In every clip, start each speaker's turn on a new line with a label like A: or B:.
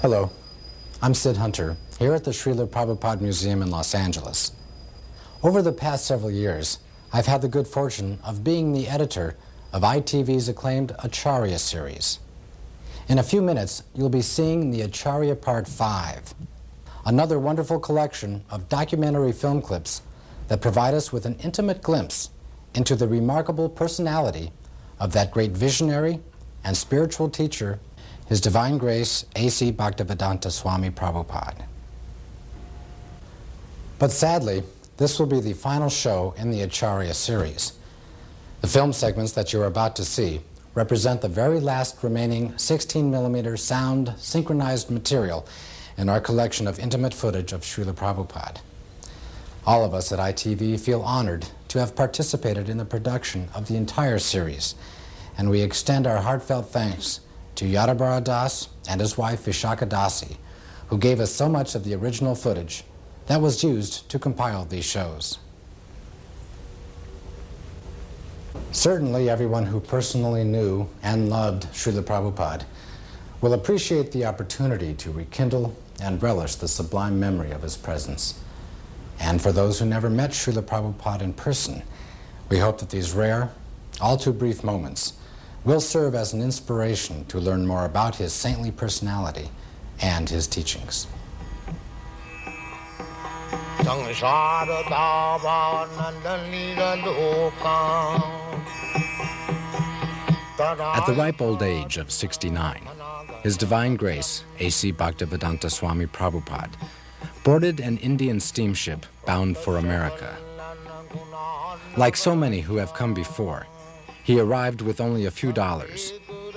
A: Hello, I'm Sid Hunter, here at the Srila Prabhupada Museum in Los Angeles. Over the past several years, I've had the good fortune of being the editor of ITV's acclaimed Acharya series. In a few minutes, you'll be seeing the Acharya Part 5, another wonderful collection of documentary film clips that provide us with an intimate glimpse into the remarkable personality of that great visionary and spiritual teacher, His Divine Grace A.C. Bhaktivedanta Swami Prabhupada. But sadly, this will be the final show in the Acharya series. The film segments that you're about to see represent the very last remaining 16mm sound synchronized material in our collection of intimate footage of Srila Prabhupada. All of us at ITV feel honored to have participated in the production of the entire series, and we extend our heartfelt thanks to Yadabara Das and his wife Vishaka Dasi, who gave us so much of the original footage that was used to compile these shows. Certainly everyone who personally knew and loved Srila Prabhupada will appreciate the opportunity to rekindle and relish the sublime memory of his presence. And for those who never met Srila Prabhupada in person, we hope that these rare, all too brief moments will serve as an inspiration to learn more about his saintly personality and his teachings. At the ripe old age of 69, His Divine Grace A.C. Bhaktivedanta Swami Prabhupada boarded an Indian steamship bound for America. Like so many who have come before, he arrived with only a few dollars,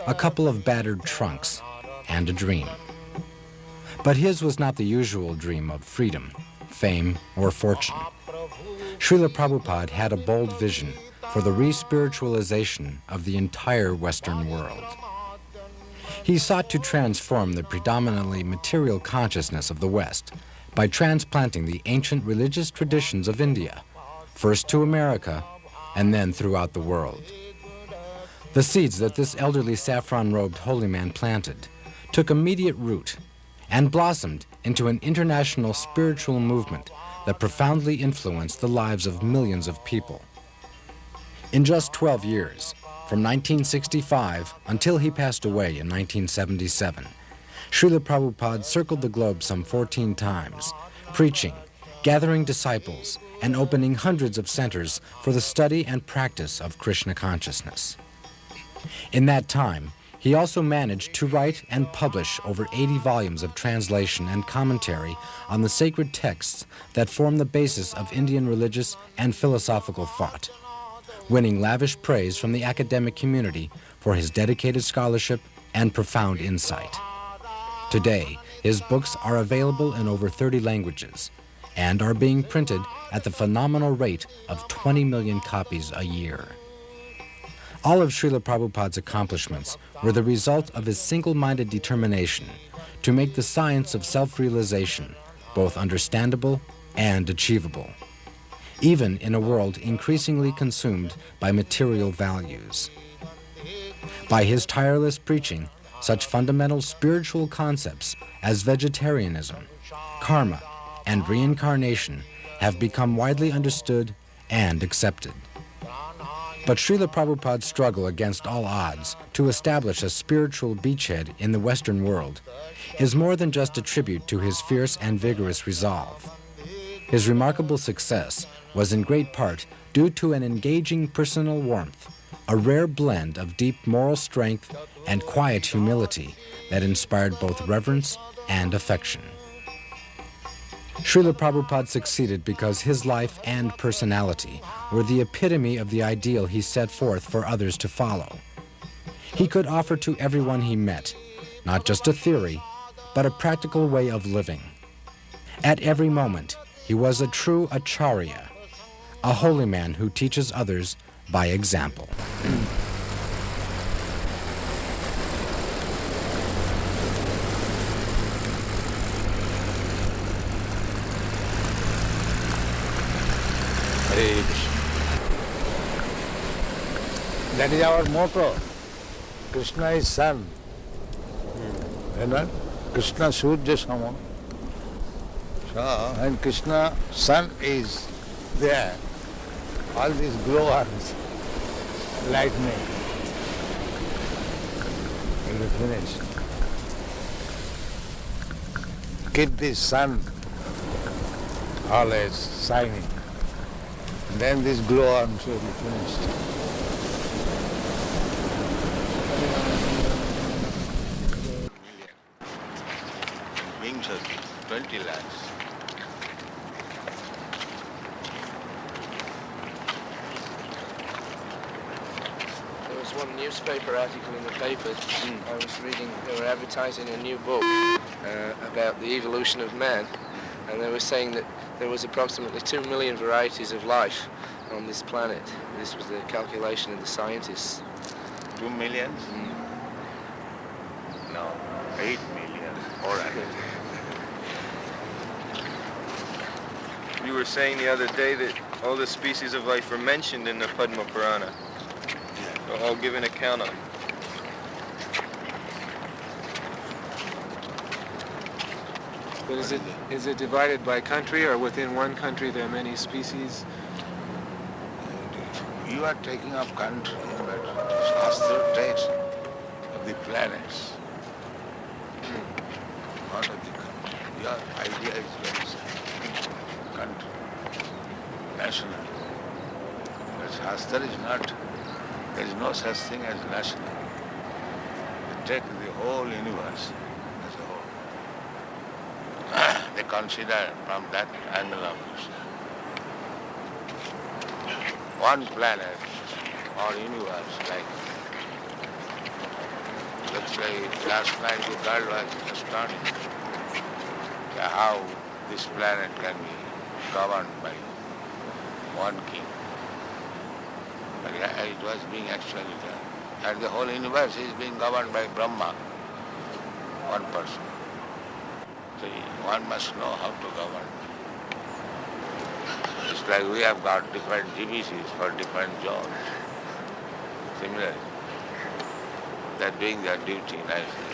A: a couple of battered trunks, and a dream. But his was not the usual dream of freedom, fame, or fortune. Srila Prabhupada had a bold vision for the re-spiritualization of the entire Western world. He sought to transform the predominantly material consciousness of the West by transplanting the ancient religious traditions of India, first to America and then throughout the world. The seeds that this elderly saffron-robed holy man planted took immediate root and blossomed into an international spiritual movement that profoundly influenced the lives of millions of people. In just 12 years, from 1965 until he passed away in 1977, Srila Prabhupada circled the globe some 14 times, preaching, gathering disciples, and opening hundreds of centers for the study and practice of Krishna consciousness. In that time, he also managed to write and publish over 80 volumes of translation and commentary on the sacred texts that form the basis of Indian religious and philosophical thought, winning lavish praise from the academic community for his dedicated scholarship and profound insight. Today, his books are available in over 30 languages and are being printed at the phenomenal rate of 20 million copies a year. All of Srila Prabhupada's accomplishments were the result of his single-minded determination to make the science of self-realization both understandable and achievable, even in a world increasingly consumed by material values. By his tireless preaching, such fundamental spiritual concepts as vegetarianism, karma, and reincarnation have become widely understood and accepted. But Srila Prabhupada's struggle against all odds to establish a spiritual beachhead in the Western world is more than just a tribute to his fierce and vigorous resolve. His remarkable success was in great part due to an engaging personal warmth, a rare blend of deep moral strength and quiet humility that inspired both reverence and affection. Srila Prabhupada succeeded because his life and personality were the epitome of the ideal he set forth for others to follow. He could offer to everyone he met, not just a theory, but a practical way of living. At every moment, he was a true Acharya, a holy man who teaches others by example.
B: Hare Krishna. That is our motto. Krishna is Son. You know? Krishna Surya Sama. So when Krishna sun is there, all these glowworms, lightning, will be finished. Keep the sun always shining. And then this glowworms will be finished.
C: Wings of 20 lakhs.
D: There was one newspaper article in the paper I was reading. They were advertising a new book about the evolution of man, and they were saying that there was approximately 2 million varieties of life on this planet. This was the calculation of the scientists.
C: 2 million? No, 8 million. All right.
E: You were saying the other day that all the species of life were mentioned in the Padma Purana. Yeah. All given account of.
D: But is it divided by country, or within one country there are many species?
B: You are taking up country, but Shastra takes of the planets, not of the country. Your idea is very simple. Country, national. But Shastra is not, there is no such thing as national. You take the whole universe as a whole. They consider from that angle of view. One planet or universe, like, let's say last night the girl was astonished how this planet can be governed by one king. But it was being actually done. And the whole universe is being governed by Brahma, one person. So one must know how to govern. It's like we have got different GBCs for different jobs. Similarly, they're doing their duty nicely.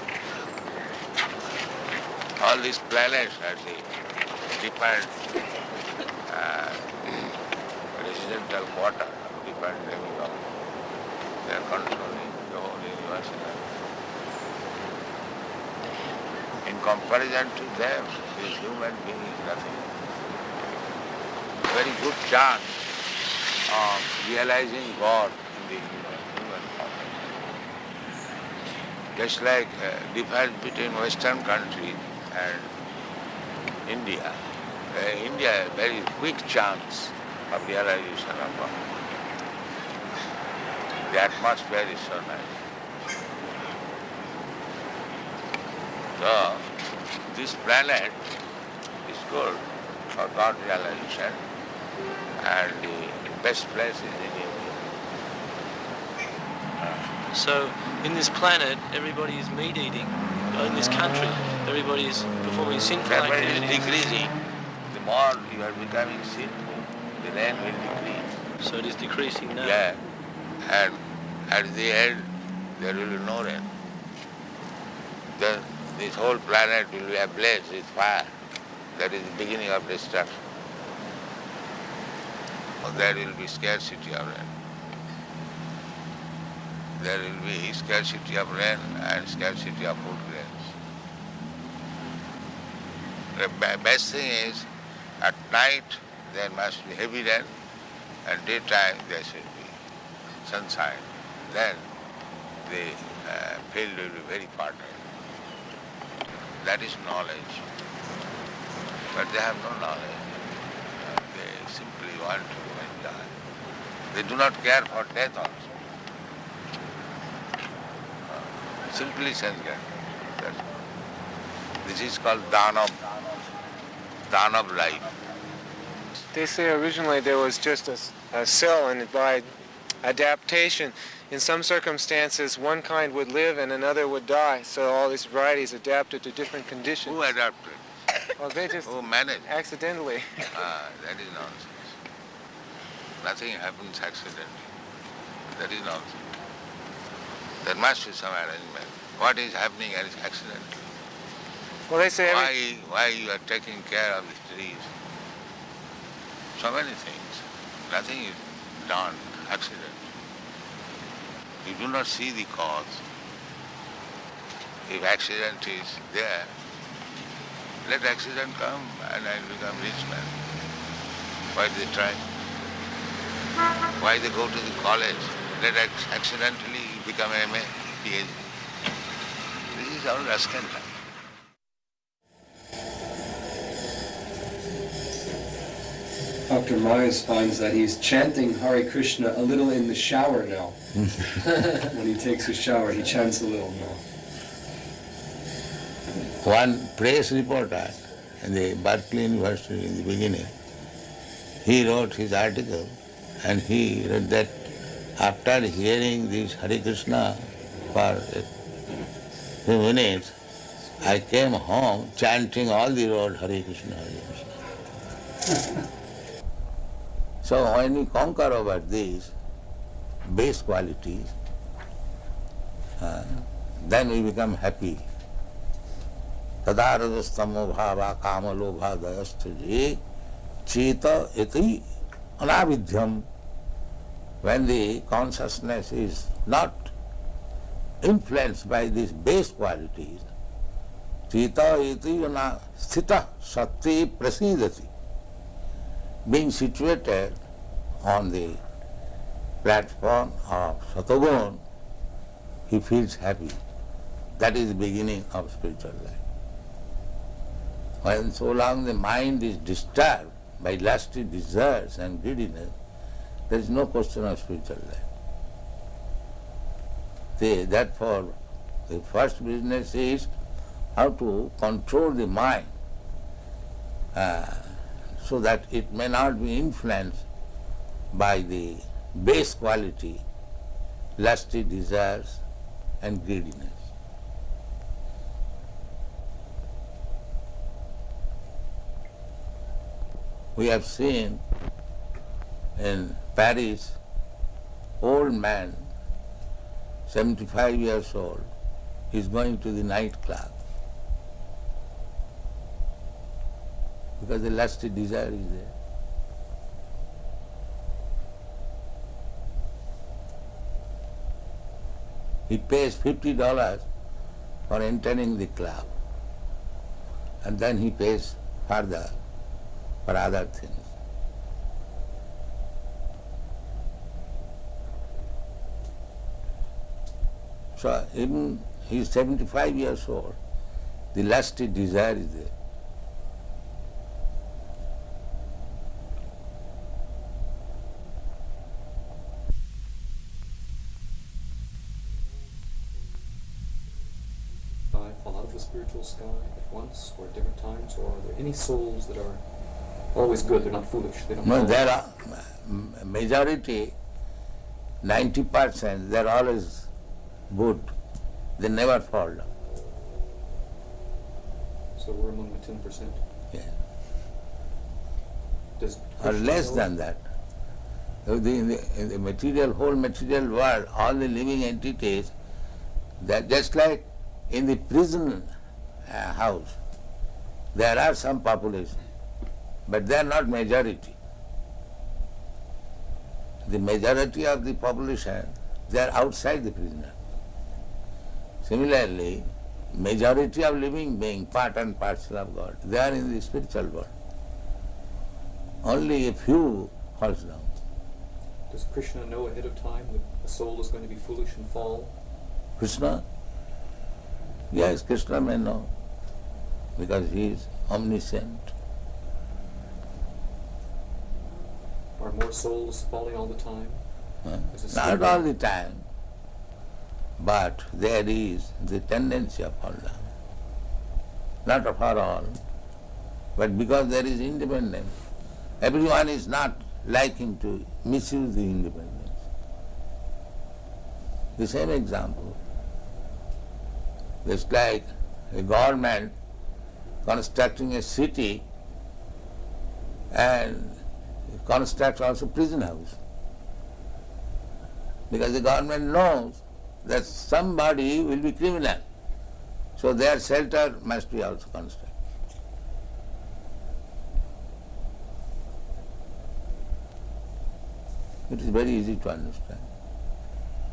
B: All these planets are the different residential quarter of different demigods. They are controlling the whole universe. In comparison to them, this human being is nothing. Very good chance of realizing God in the human form. Just like difference between Western countries and India. India has a very quick chance of realization of God. The atmosphere is so nice. So, this planet is good for God realization, and the best place is in India.
D: So, in this planet, everybody is meat eating. In this country, everybody is performing sinful
C: Everybody is
D: activities.
C: decreasing. The more you are becoming sinful, the rain will decrease.
D: So it is decreasing now.
C: Yeah. And at the end, there will be no rain. Then this whole planet will be ablaze with fire. That is the beginning of destruction. There will be scarcity of rain. There will be scarcity of rain and scarcity of food grains. The best thing is, at night there must be heavy rain, and daytime there should be sunshine. Then the field will be very fertile. That is knowledge. But they have no knowledge. They simply want to enjoy. They do not care for death also. Simply sense-granted. This is called Danav life.
D: They say originally there was just a cell, and by adaptation, in some circumstances, one kind would live and another would die. So all these varieties adapted to different conditions.
C: Who adapted?
D: Well, they just
C: Who managed?
D: accidentally.
C: That is nonsense. Nothing happens accidentally. That is nonsense. There must be some arrangement. What is happening is accidental.
D: Well, they say
C: Why you are taking care of the trees? So many things. Nothing is done, accident. You do not see the cause. If accident is there, let accident come and I become rich man. Why they try? Why they go to the college? Let accidentally become MA, PhD. This is all rascal time.
F: Dr. Myers finds that he's chanting Hare Krishna a little in the shower now. When he takes a shower, he chants a little now.
C: One press reporter in the Berkeley University in the beginning, he wrote his article and he read that after hearing this Hare Krishna for a few minutes, I came home chanting all the road Hare Krishna, Hare Krishna. So when we conquer over these base qualities, then we become happy. Tadarajastamo bhava kama lobha dayastaji cheta iti anavidhyam. When the consciousness is not influenced by these base qualities, cheta iti sthita sati prasidati. Being situated on the platform of Satogun, he feels happy. That is the beginning of spiritual life. When so long the mind is disturbed by lusty desires and greediness, there is no question of spiritual life. Therefore, the first business is how to control the mind so that it may not be influenced by the base quality, lusty desires and greediness. We have seen in Paris, old man, 75 years old, is going to the nightclub because the lusty desire is there. He pays $50 for entering the club, and then he pays further for other things. So even he is 75 years old, the lusty desire is there.
G: Fall out of the spiritual sky at once or at different times, or are there any souls that are always good, they're not foolish, they don't
C: No,
G: fall
C: there
G: out?
C: are majority, 90%, they're always good. They never fall down.
G: So we're among the 10%.
C: Yeah.
G: Does
C: Or
G: Krishna
C: less
G: know-
C: than that. In the material, whole material world, all the living entities, they're just like in the prison house, there are some population, but they are not majority. The majority of the population, they are outside the prison. Similarly, majority of living beings, part and parcel of God, they are in the spiritual world. Only a few falls down.
G: Does Krishna know ahead of time that a soul is going to be foolish and fall?
C: Krishna? Yes, Krishna may know, because he is omniscient.
G: Are more souls falling all the time? Is it
C: Not
G: still-
C: all the time, but there is the tendency of fall down. Not for all, but because there is independence. Everyone is not liking to misuse the independence. The same example. It's like a government constructing a city and constructs also prison house. Because the government knows that somebody will be criminal. So their shelter must be also constructed. It is very easy to understand.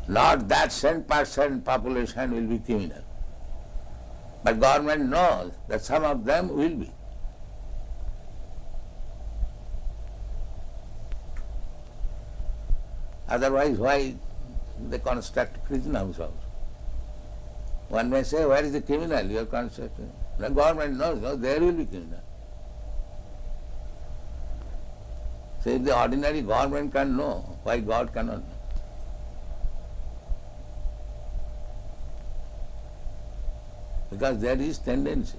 C: Not that 10% population will be criminal. But government knows that some of them will be. Otherwise, why they construct prison house also? One may say, where is the criminal you are constructing? The government knows, no, there will be criminal. So if the ordinary government can know, why God cannot know? Because there is tendency.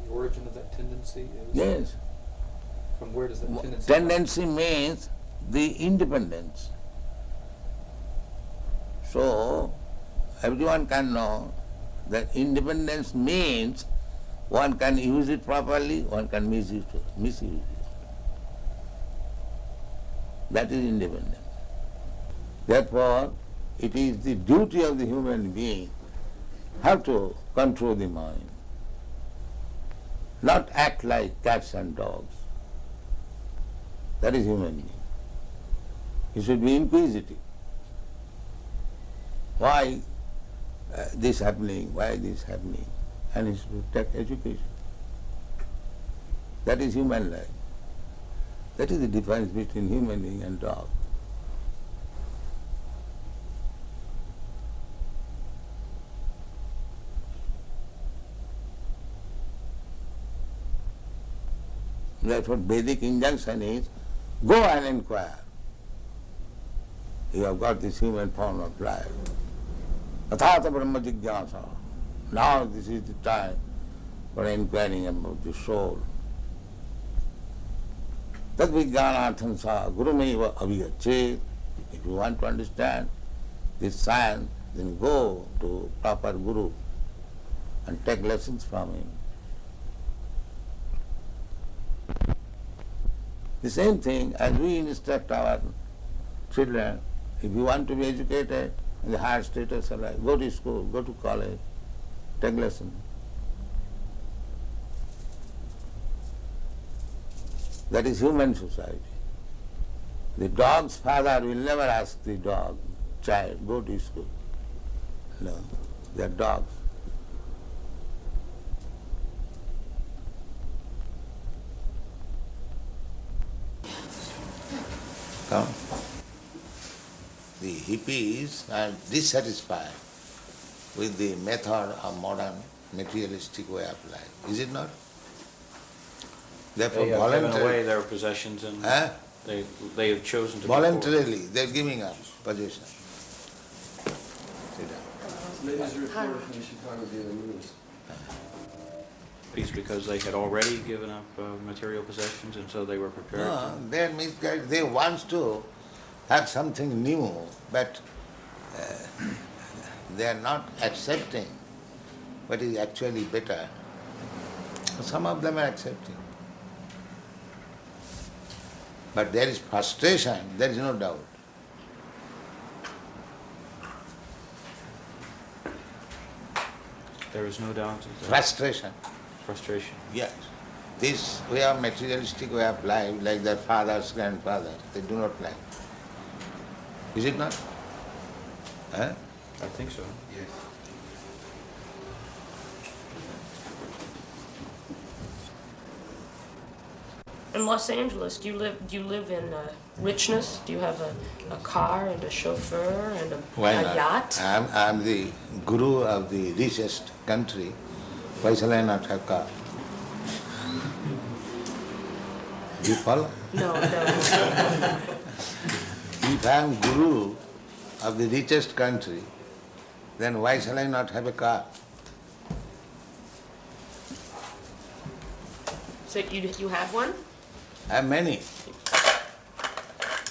G: The origin of that tendency is?
C: Yes.
G: From where does that tendency
C: Tendency means the independence. So, everyone can know that independence means one can use it properly, one can misuse it. That is independence. Therefore, it is the duty of the human being how to control the mind, not act like cats and dogs. That is human being. He should be inquisitive. Why this happening? Why this happening? And he should take education. That is human life. That is the difference between human being and dog. Therefore, Vedic injunction is, go and inquire. You have got this human form of life. Athata Brahma Jigyasa. Now this is the time for inquiring about the soul. Tad vijnanartham sa gurumeva aviyachet. If you want to understand this science, then go to proper guru and take lessons from him. The same thing as we instruct our children, if you want to be educated in the higher status of life, go to school, go to college, take lessons. That is human society. The dog's father will never ask the dog, child, go to school. No, they are dogs. Come. The hippies are dissatisfied with the method of modern materialistic way of life. Is it not? Therefore,
H: They have given away their possessions and they have chosen to
C: voluntarily they're giving up possession.
F: Latest report from the Chicago Daily News.
H: because they had already given up material possessions and so they were prepared
C: No, they're misguided. They want to have something new, but they are not accepting what is actually better. Some of them are accepting. But there is frustration, there is no doubt.
H: There is no doubt.
C: Frustration.
H: Frustration.
C: Yes. This way of materialistic way of life, like their fathers, grandfathers, they do not like. Is it not? Huh?
H: I think so.
C: Yes.
I: In Los Angeles, do you live in richness? Do you have a car and a chauffeur and a yacht?
C: I'm the guru of the richest country. Why shall I not have car? Do you follow?
I: No.
C: If I am guru of the richest country, then why shall I not have a car?
I: So you have one?
C: I have many.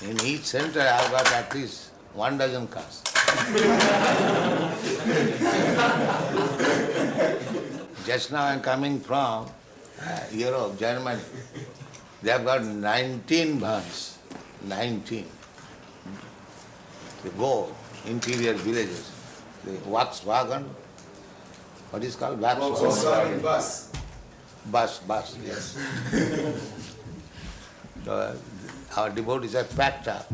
C: In each center I have got at least 12 cars. Just now I am coming from Europe, Germany. They have got 19 vans. 19. They go interior villages. the Volkswagen, what is called
J: Volkswagen bus.
C: Bus,
J: Yes.
C: So our devotees are packed up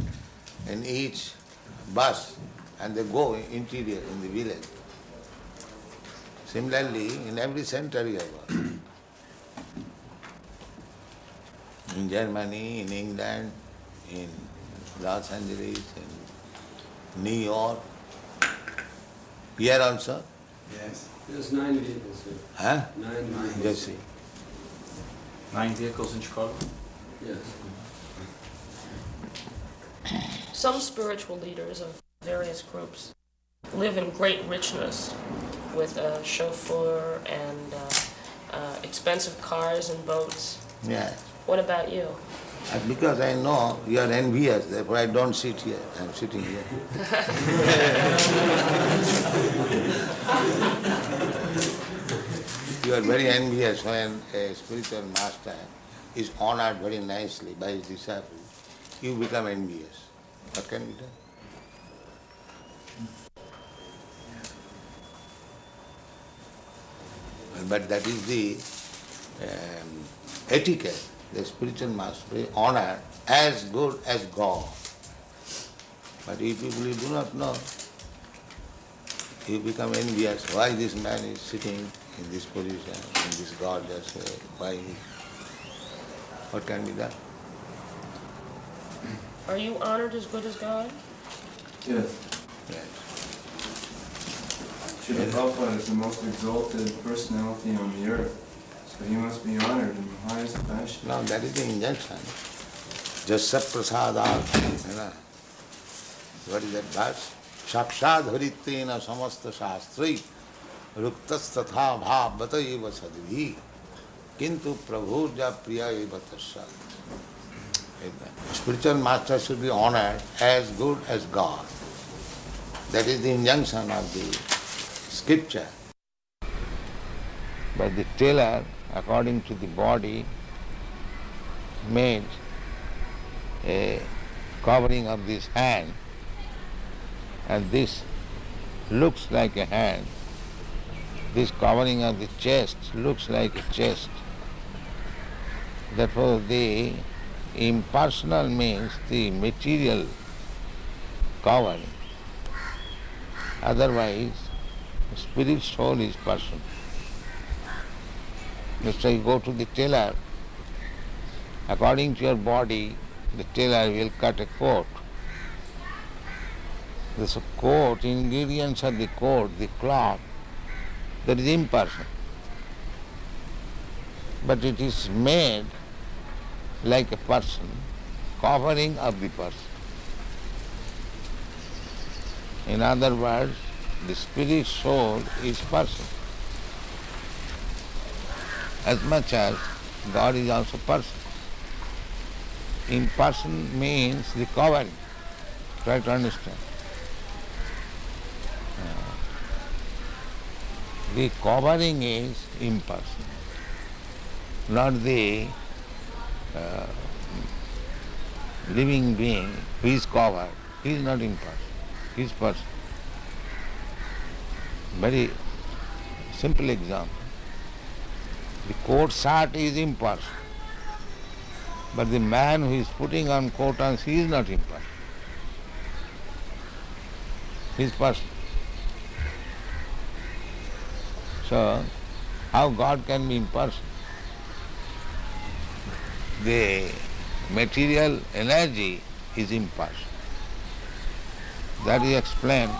C: in each bus and they go interior in the village. Similarly, in every center you have got. In Germany, in England, in Los Angeles, in New York, here also.
J: Yes.
F: There's 9 vehicles here.
C: Huh?
F: 9 vehicles.
C: Just see.
H: 9 vehicles in Chicago?
F: Yes.
I: Some spiritual leaders of various groups live in great richness with a chauffeur and expensive cars and boats.
C: Yeah.
I: What about you?
C: And because I know you are envious, therefore I don't sit here. I'm sitting here. You are very envious when a spiritual master is honored very nicely by his disciples. You become envious. What can be done? But that is the etiquette. The spiritual master is honored as good as God. But if people you do not know, you become envious. Why this man is sitting in this position, in this gorgeous way? Why? What can be done?
I: Are you honored as good as God?
J: Yes.
C: Yes.
J: Srila Prabhupada is the most exalted personality on the earth. So he must be honored in the highest fashion.
C: No, that is the injunction. Jasya prasadat, what is that verse? Sakshad harittena samasta shastri ruktas tatha bhavata eva sadvi kintu prabhuja priya eva tasya. Spiritual master should be honored as good as God. That is the injunction of the scripture. But the tailor, according to the body, made a covering of this hand, and this looks like a hand. This covering of the chest looks like a chest. Therefore, the impersonal means the material covering. Otherwise, spirit soul is person. Let's say you go to the tailor, according to your body, the tailor will cut a coat. This coat, ingredients of the coat, the cloth, that is impersonal. But it is made like a person, covering of the person. In other words, the spirit soul is person. As much as God is also person. Imperson means the covering. Try to understand. The covering is impersonal, not the living being who is covered. He is not impersonal, he is person. Very simple example. The coat shirt is impersonal, but the man who is putting on coat he is not impersonal. He is person. So, how God can be impersonal? The material energy is impersonal. That is explained.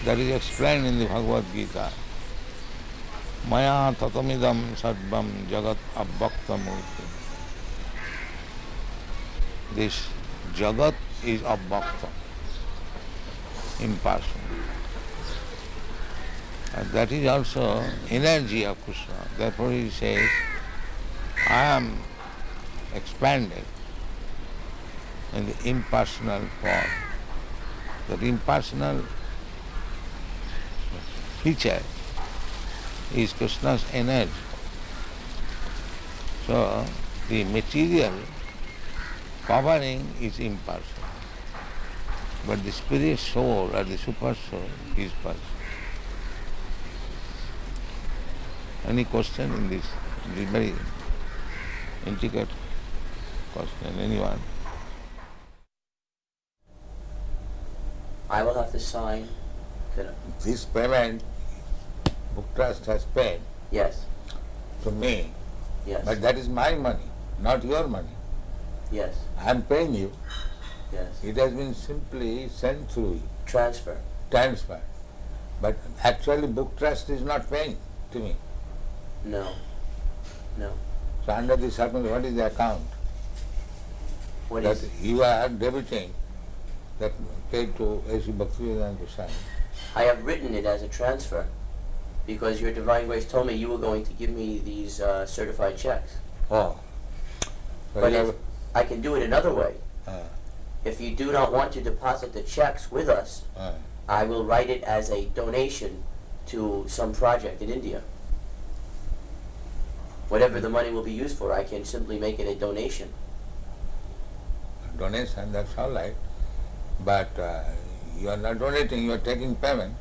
C: That is explained in the Bhagavad-gita. Maya tatamidam sarvam jagat abbakta murti. This jagat is abbakta, impersonal. And that is also energy of Krishna. Therefore he says, I am expanded in the impersonal form. That impersonal feature is Krishna's energy. So the material covering is impersonal. But the spirit soul or the super soul is personal. Any question in this? This very intricate question. Anyone?
K: I will have to sign that.
C: This payment, Book Trust has paid
K: Yes,
C: to me,
K: yes,
C: but that is my money, not your money.
K: yes,
C: I am paying you.
K: yes.
C: It has been simply sent through you,
K: Transfer.
C: transfer. But actually Book Trust is not paying to me.
K: No, no.
C: So under the circumstance, what is the account?
K: What
C: That
K: is?
C: you are debiting that paid to A.C. Bhaktivedanta Swami.
K: I have written it as a transfer because your Divine Grace told me you were going to give me these certified checks.
C: Oh. So
K: But
C: you have,
K: I can do it another way.
C: uh,
K: If you do not want to deposit the checks with us, I will write it as a donation to some project in India. Whatever the money will be used for, I can simply make it a donation.
C: donation, that's all right. But you are not donating, you are taking payment.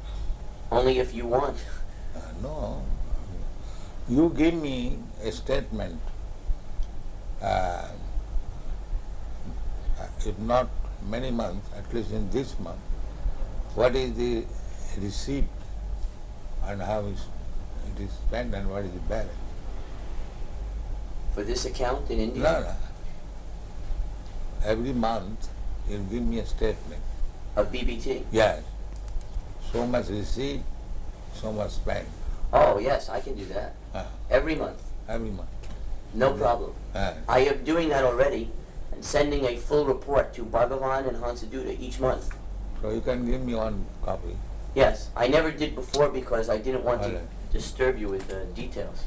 K: Only if you want.
C: No. You give me a statement, if not many months, at least in this month, what is the receipt and how it is spent and what is the balance.
K: For this account in India?
C: No. Every month you give me a statement.
K: Of BBT?
C: Yes. So much receipt, so much spent.
K: Oh, yes, I can do that. Every month.
C: Every month.
K: No problem. I am doing that already and sending a full report to Bhagavan and Hansaduta each month.
C: So you can give me one copy.
K: Yes, I never did before because I didn't want to
C: Alright.
K: disturb you with details.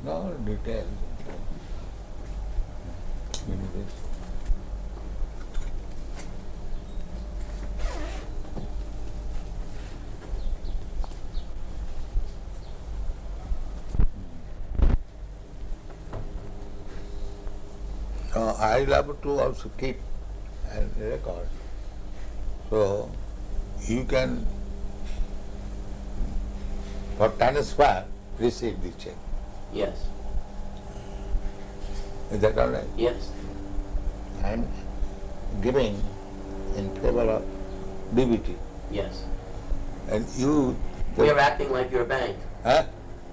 C: No details. Give me this. I love to also keep and record. So you can, for transfer, receive the check.
K: Yes.
C: Is that all right?
K: Yes.
C: I am giving in favor of BBT.
K: Yes.
C: And you...
K: We are acting like your bank.
C: Huh?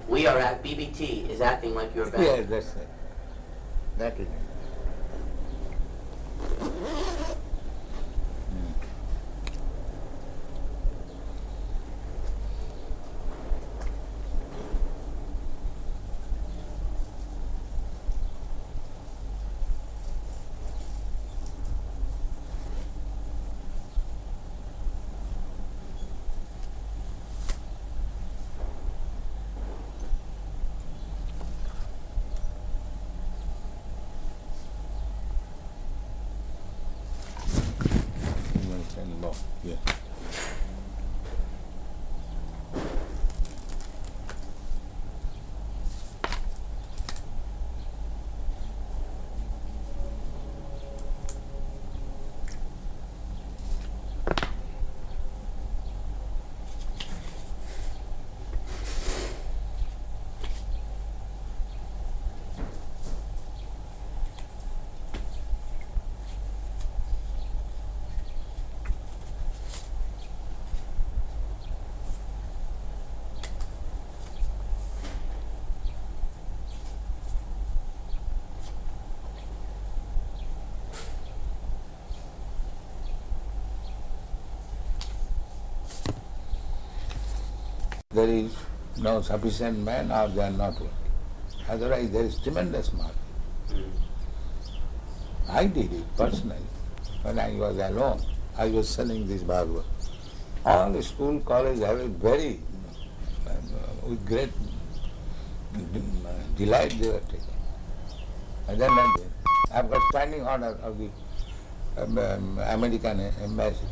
K: We are at BBT is acting like your bank.
C: Yes, that's it. That is it. Yeah. There is no sufficient man or they are not working. Otherwise there is tremendous market. I did it personally. When I was alone, I was selling this Bhagavad. All the school, college have a very, with great delight they were taking. And then I've got standing order of the American embassy,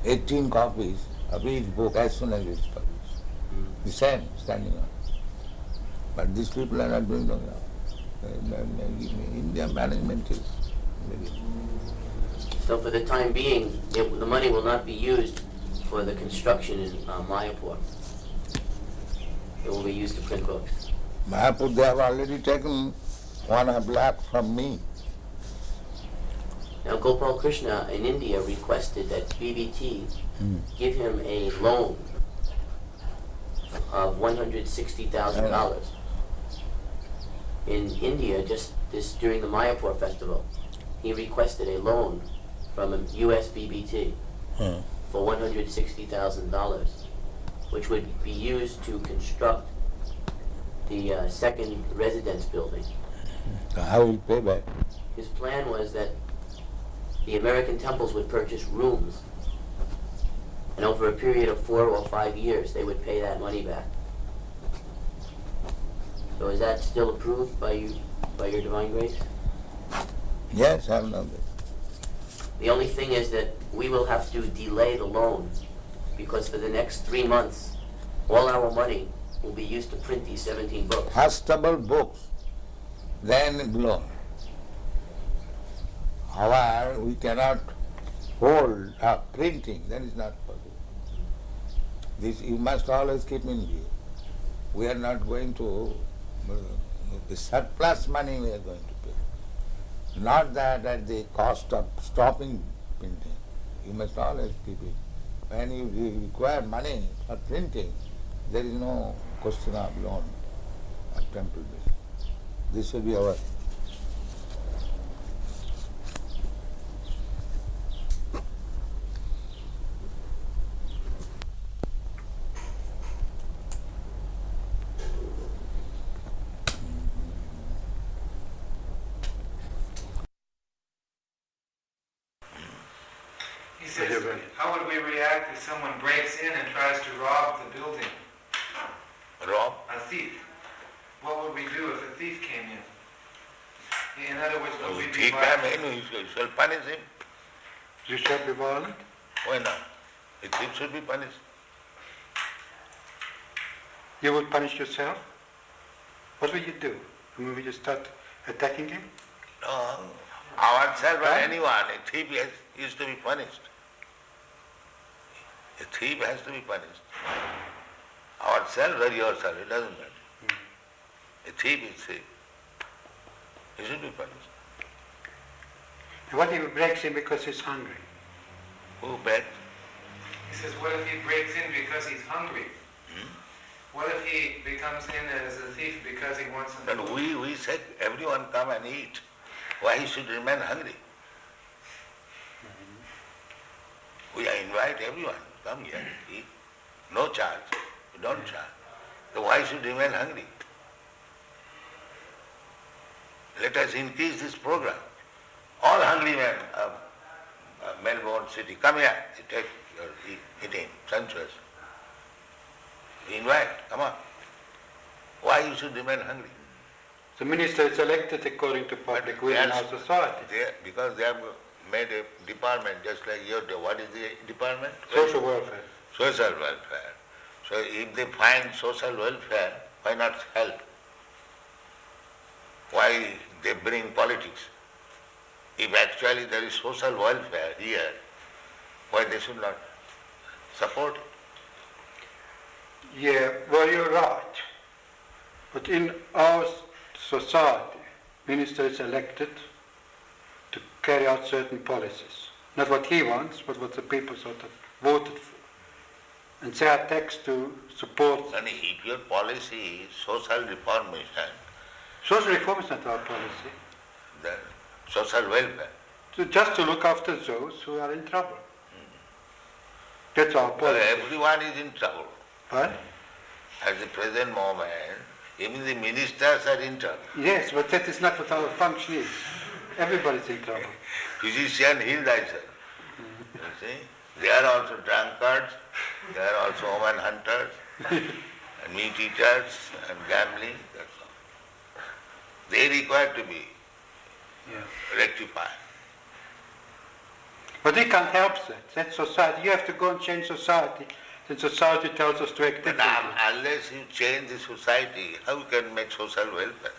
C: 18 copies of each book as soon as it's published. The same standing order. But these people are not doing no. India management is
K: So for the time being, the money will not be used for the construction in Mayapur. It will be used to print books.
C: Mayapur, they have already taken 1.5 lakh from me.
K: Now Gopal Krishna in India requested that BBT give him a loan of $160,000. In India, just this during the Mayapur festival, he requested a loan from a US BBT for $160,000, which would be used to construct the second residence building.
C: So how will pay back?
K: His plan was that the American temples would purchase rooms, and over a period of 4 or 5 years, they would pay that money back. So is that still approved by you, by your divine grace?
C: Yes, I know that.
K: The only thing is that we will have to delay the loan, because for the next 3 months, all our money will be used to print these 17 books.
C: Fastable books, then loan. However, we cannot hold up printing, that is not possible. This you must always keep in view. We are not going to, the surplus money we are going to pay. Not that at the cost of stopping printing. You must always keep it. When you require money for printing, there is no question of loan or temple bill. This will be our.
L: He says, how would we react if someone breaks in and tries to rob the building?
C: Rob?
L: A thief. What would we do if a thief came in? In other words, would we be violent?
C: You shall punish him.
L: You shall be violent?
C: Why not? A thief should be punished.
L: You would punish yourself? What would you do? Would you start attacking him?
C: No, ourselves or anyone, a thief is to be punished. A thief has to be punished. Ourselves or yourself, it doesn't matter. A thief is thief. He should be punished.
L: What if he breaks in because he's hungry?
C: Who breaks?
L: He says, what if he breaks in because he's hungry? What if he becomes in as a thief because he wants something?
C: And we said everyone come and eat. Why he should remain hungry? We invite everyone, come here, eat. No charge. We don't charge. So why should remain hungry? Let us increase this program. All hungry men of Melbourne city, come here, you take your eating, sumptuous. We invite, come on. Why you should remain hungry?
L: The minister is elected according to public will in our society.
C: Because they have made a department just like your, what is the department?
L: Social welfare.
C: Social welfare. So if they find social welfare, why not help? Why they bring politics? If actually there is social welfare here, why they should not support it?
L: Yeah, well, you're right. But in our society, minister is elected to carry out certain policies. Not what he wants, but what the people sort of voted for. And they are taxed to support.
C: And if your policy is social reformation,
L: social reform is not our policy.
C: Then social welfare.
L: So just to look after those who are in trouble. That's our policy.
C: Everyone is in trouble.
L: What?
C: At the present moment, even the ministers are in trouble.
L: Yes, but that is not what our function is. Everybody's in trouble.
C: Physician, heal thyself. You see? They are also drunkards, they are also woman hunters, and meat eaters, and gambling, that's all. They require to be rectified.
L: But we can't help that. That's society. You have to go and change society. Then society tells us to act differently.
C: But unless you change the society, how you can make social welfare?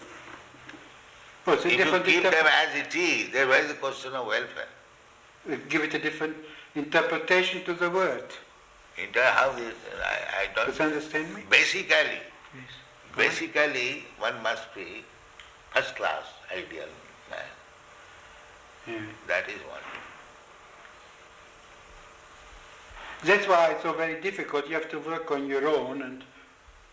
L: Oh, it's a
C: If you
L: different
C: keep them as it is, there is the question of welfare.
L: Give it a different interpretation to the word.
C: How this, I don't...
L: Does you understand me?
C: Basically, one must be first class, ideal man.
L: Yeah.
C: That is one.
L: That's why it's so very difficult. You have to work on your own, and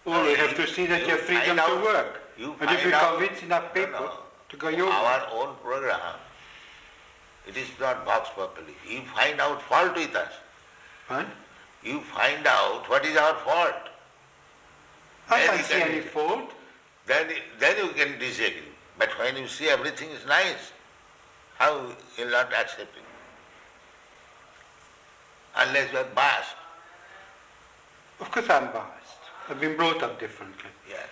L: you have to see that you have freedom to work. And if you convince enough people to go your way.
C: Our own program, it is not vox populi. You find out fault with us.
L: Huh?
C: You find out what is our fault.
L: I can't see any fault.
C: Then you can disagree. But when you see everything is nice, how you will not accept it? Unless you are biased.
L: Of course I'm biased. I've been brought up differently.
C: Yes.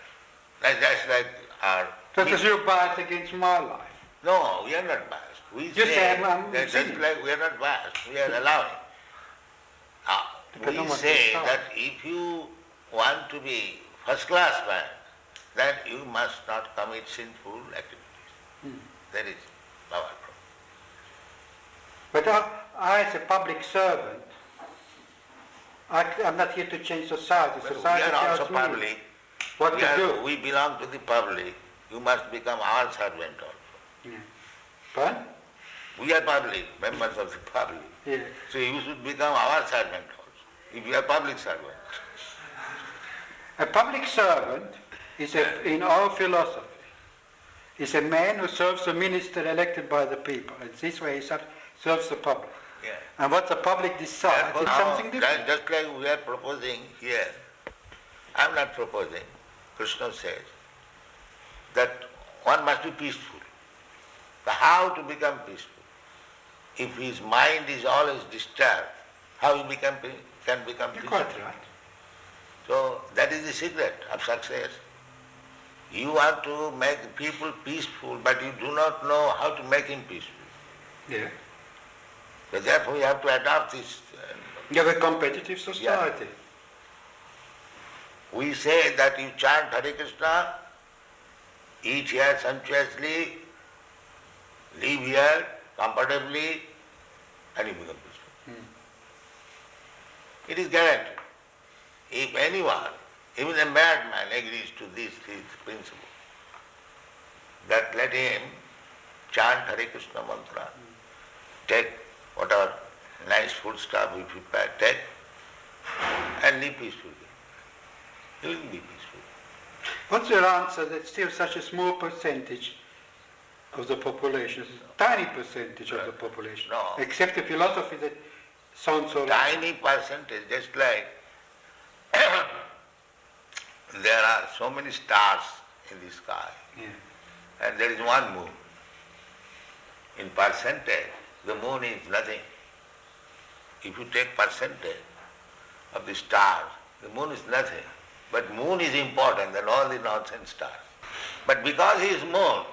C: That's like our...
L: So does you're biased against my life?
C: No, we are not biased. We say that just like we are not biased, we are allowing. We say that if you want to be first class man, then you must not commit sinful activities. That is our problem.
L: But I as a public servant, I'm not here to change society. Society
C: we are also
L: tells me
C: public.
L: what to do.
C: We belong to the public. You must become our servant also.
L: Yeah. But?
C: We are public, members of the public.
L: Yeah.
C: So you should become our servant also, if you are public servant.
L: A public servant is, in our philosophy, is a man who serves a minister elected by the people. And this way he serves the public.
C: Yeah.
L: And what the public decides is something different.
C: Just like we are proposing here, I am not proposing. Krishna says that one must be peaceful. How to become peaceful? If his mind is always disturbed, how he can become peaceful?
L: You're quite right.
C: So that is the secret of success. You want to make people peaceful, but you do not know how to make him peaceful.
L: Yeah.
C: So therefore you have to adopt this.
L: You have a competitive society.
C: Yeah. We say that you chant Hare Krishna, eat here sumptuously, live here comfortably, and you become peaceful. It is guaranteed. If anyone, even a madman, agrees to this principle, that let him chant Hare Krishna mantra, take whatever nice food stuff we prepare, take, and live peacefully. He will be peaceful.
L: What's your answer that still such a small percentage of the population, tiny percentage of the population, except the philosophy that sounds so
C: tiny percentage, just like there are so many stars in the sky, and there is one moon. In percentage, the moon is nothing. If you take percentage of the stars, the moon is nothing. But moon is important than all the nonsense stars. But because he is moon,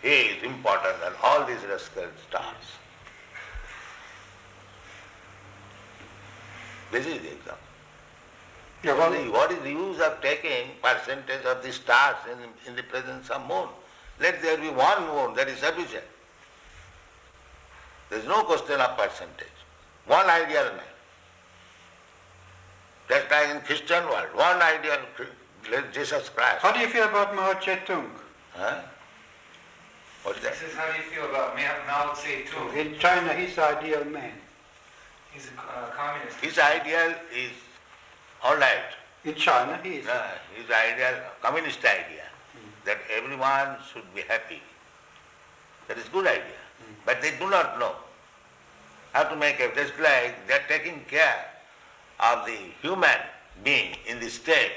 C: he is important than all these rascal stars. This is the example.
L: Yeah, well,
C: what is the use of taking percentage of the stars in the presence of moon? Let there be one moon, that is sufficient. There is no question of percentage. One ideal man. Just like in Christian world, one ideal Jesus Christ.
L: How do you feel about Mao Zedong?
C: Huh? What is that?
M: He says, how do you feel about Mao Zedong?
L: In China, he's the ideal man.
M: He's a communist.
C: His ideal is all right.
L: In China, he is.
C: His ideal, communist idea, that everyone should be happy. That is good idea. But they do not know how to make it. Just like they are taking care of the human being in this state,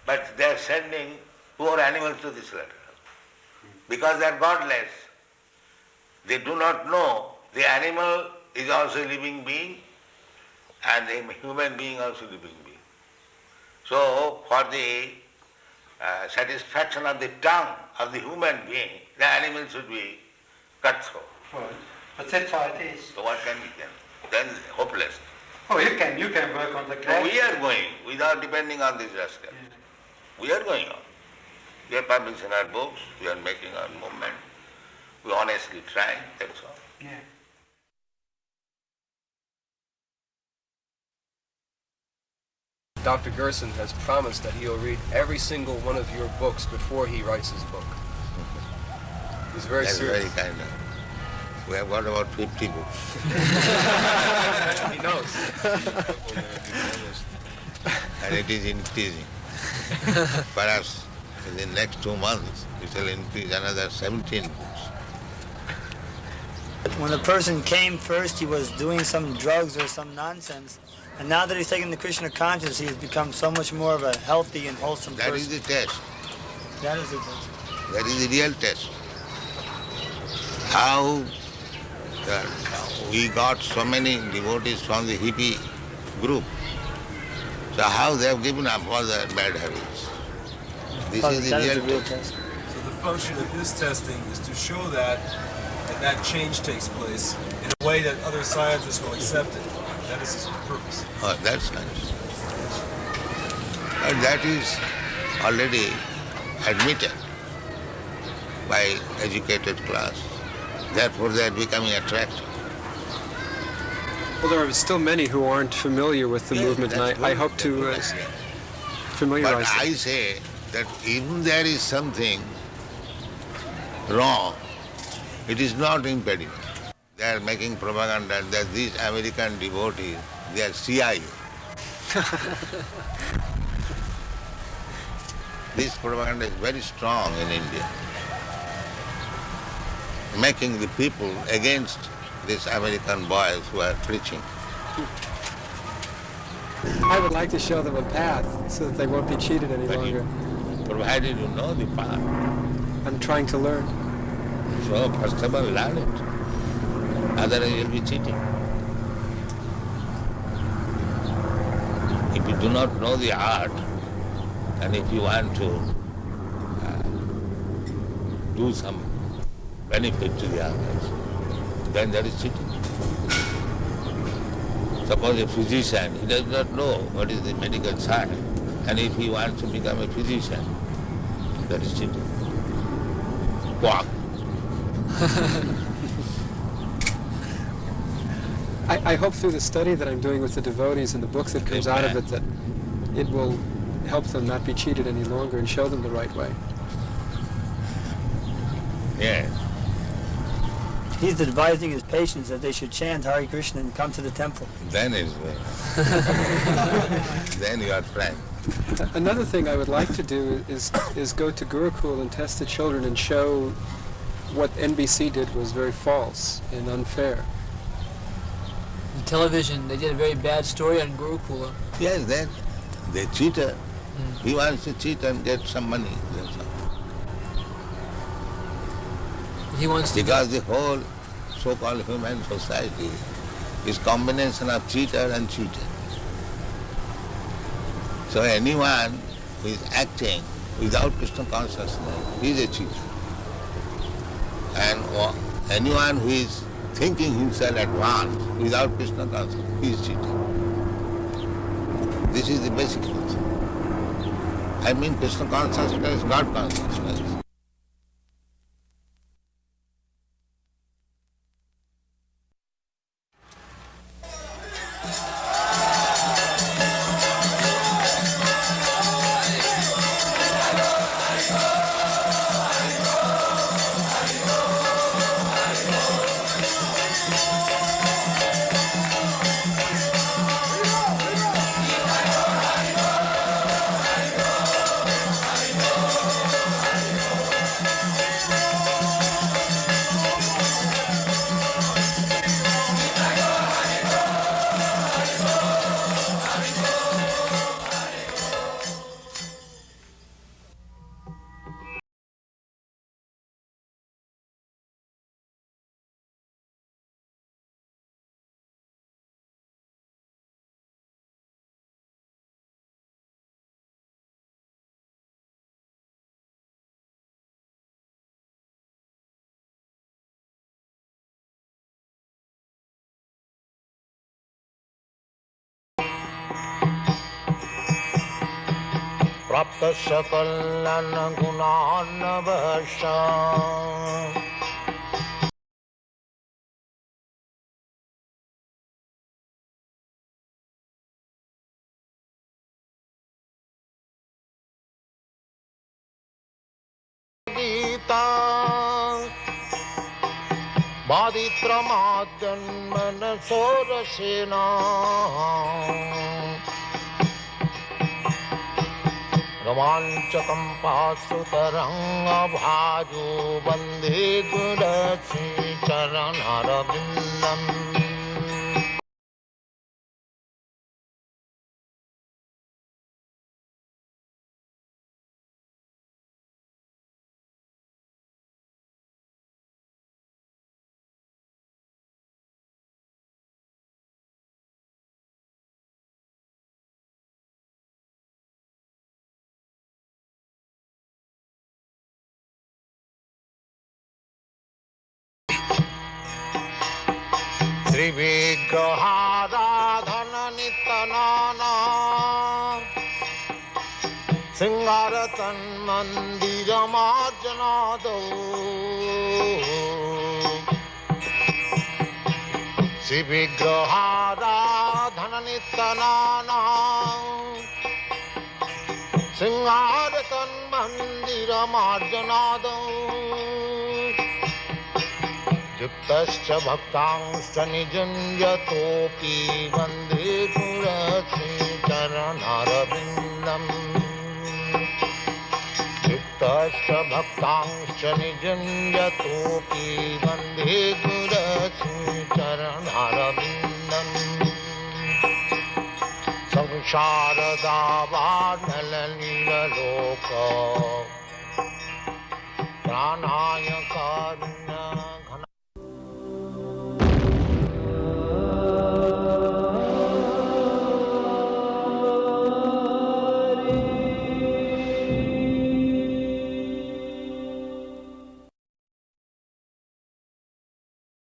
C: but they are sending poor animals to this letter. Because they are godless. They do not know the animal is also a living being and the human being also a living being. So for the satisfaction of the tongue of the human being, the animal should be cut through.
L: Right. But that's how it is.
C: So what can we do? Then hopeless.
L: Oh, you can work on the class.
C: So we are going without depending on these rascals. We are going on. We are publishing our books, we are making our movement. We honestly try, that's all.
L: Yeah.
F: Dr. Gerson has promised that he'll read every single one of your books before he writes his book. He's very
C: That's
F: serious.
C: very kind of. We have got about 50 books.
F: He knows.
C: And it is increasing. Perhaps in the next 2 months it will increase another 17 books.
N: When a person came first, he was doing some drugs or some nonsense. And now that he's taken the Krishna consciousness, he has become so much more of a healthy and wholesome person.
C: That is the test.
N: That is the test.
C: That is the real test. How we got so many devotees from the hippie group. So how they have given up all their bad habits. This is the real test.
O: So the function of his testing is to show that change takes place in a way that other scientists will accept it. That is his purpose.
C: Oh, that's nice. And that is already admitted by educated class. Therefore they are becoming attractive.
F: Well, there are still many who aren't familiar with the movement, and I hope to familiarize
C: But
F: them.
C: I say that even there is something wrong, it is not impediment. They are making propaganda that these American devotees, they are CIA. This propaganda is very strong in India, making the people against these American boys who are preaching.
F: I would like to show them a path so that they won't be cheated any longer.
C: Provided you know the path.
F: I'm trying to learn.
C: So first of all, learn it. Otherwise you'll be cheating. If you do not know the art, and if you want to do some benefit to the others, then that is cheating. Suppose a physician, he does not know what is the medical science, and if he wants to become a physician, that is cheating. Quack.
F: I hope through the study that I'm doing with the devotees and the books that comes out of it that it will help them not be cheated any longer and show them the right way.
C: Yes.
N: He's advising his patients that they should chant Hare Krishna and come to the temple.
C: Then it's then you are frank.
F: Another thing I would like to do is go to Gurukul and test the children and show what NBC did was very false and unfair.
P: On television, they did a very bad story on Gurukula.
C: Yes, then they cheated. He wants to cheat and get some money. That's all.
P: He wants to
C: because the whole so-called human society is combination of cheater and cheated. So anyone who is acting without Krishna consciousness is a cheater. And anyone who is thinking himself advanced without Krishna consciousness is cheating. This is the basic truth. I mean Krishna consciousness, God consciousness.
B: प्राप्त सकल गुणान
C: Gita Baditramadyanmana Sorasena Ramanchakam Pasutaranga Bhaju Bande Gurasi Charanarabindam Sri Vigraharadhana Nitanana Singaratan Mandira Marjanado Sri Vigraharadhana Nitanana Singaratan Mandira Marjanado Yuktascha bhaktangscha nijanjatopi vande purasi charanarabindam Yuktascha bhaktangscha nijanjatopi vande purasi charanarabindam Samsharadavadanalila loka pranaya karuna